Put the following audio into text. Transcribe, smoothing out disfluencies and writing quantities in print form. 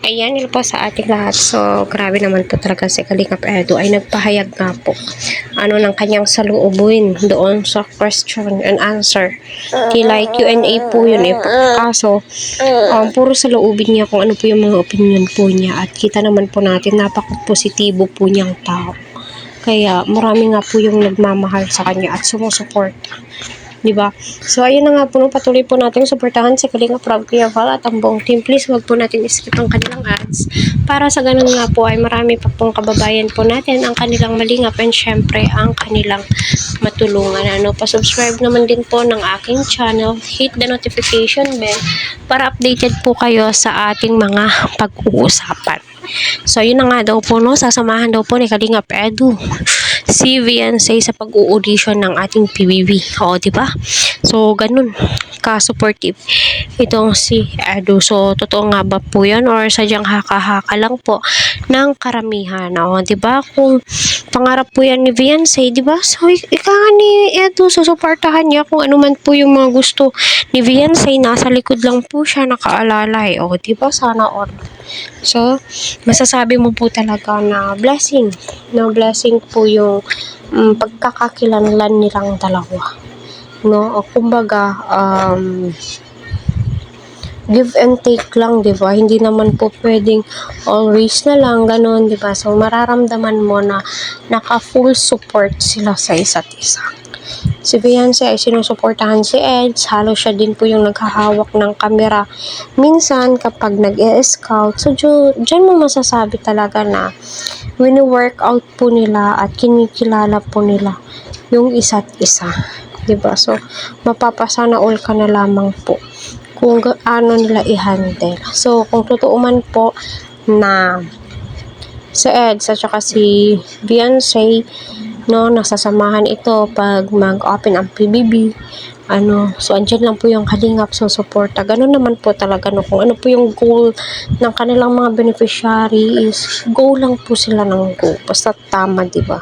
Ayan, yun po sa ating lahat. So, grabe naman po talaga si Kalingap Edu ay nagpahayag nga po ng kanyang saloobin doon sa question and answer. Like Q&A po yun eh. Kaso, puro saloobin niya kung ano po yung mga opinion po niya. At kita naman po natin, napaka-positibo po niyang tao. Kaya, marami nga po yung nagmamahal sa kanya at sumusuporta. Diba? So, ayun na nga po, patuloy po natin suportahan si Kalingap Rob Quiaval at ang buong team. Please, wag po natin iskip ang kanilang ads. Para sa ganun nga po ay marami pa pong kababayan po natin ang kanilang malingap and syempre ang kanilang matulungan. Pa-subscribe naman din po ng aking channel. Hit the notification bell para updated po kayo sa ating mga pag-uusapan. So, yun na nga daw po, sasamahan daw po ni Kalingap Edu si Viansay sa pag-audition ng ating PBB. O, diba? So, ganun ka-supportive itong si Edu. So, totoo nga ba po yan or sadyang haka-haka lang po ng karamihan? O, diba? Kung pangarap po yan ni Viansay, diba? So, ika nga ni Edu, susuportahan niya kung ano man po yung mga gusto ni Viansay. Nasa likod lang po siya nakaalalay. O, diba? Sana all. So, masasabi mo po talaga na blessing. No, blessing po yung pagkakakilanlan nilang dalawa. No, o kumbaga, give and take lang, di ba? Hindi naman po pwedeng always na lang, ganun, di ba? So, mararamdaman mo na naka-full support sila sa isa't isa. Si Viansay ay sinusuportahan si Eds. Halos siya din po yung naghahawak ng kamera. Minsan, kapag nag-e-scout, so dyan mo masasabi talaga na wini-workout po nila at kinikilala po nila yung isa't isa. Diba? So, mapapasana all ka na lamang po kung ano nila i-handle. So, kung totoo man po na si Eds at saka si Viansay nasasamahan ito pag mag-open ang PBB, so andyan lang po yung Kalingap, so suporta. Ganun naman po talaga, kung ano po yung goal ng kanilang mga beneficiary is go lang po sila ng go, basta tama, diba?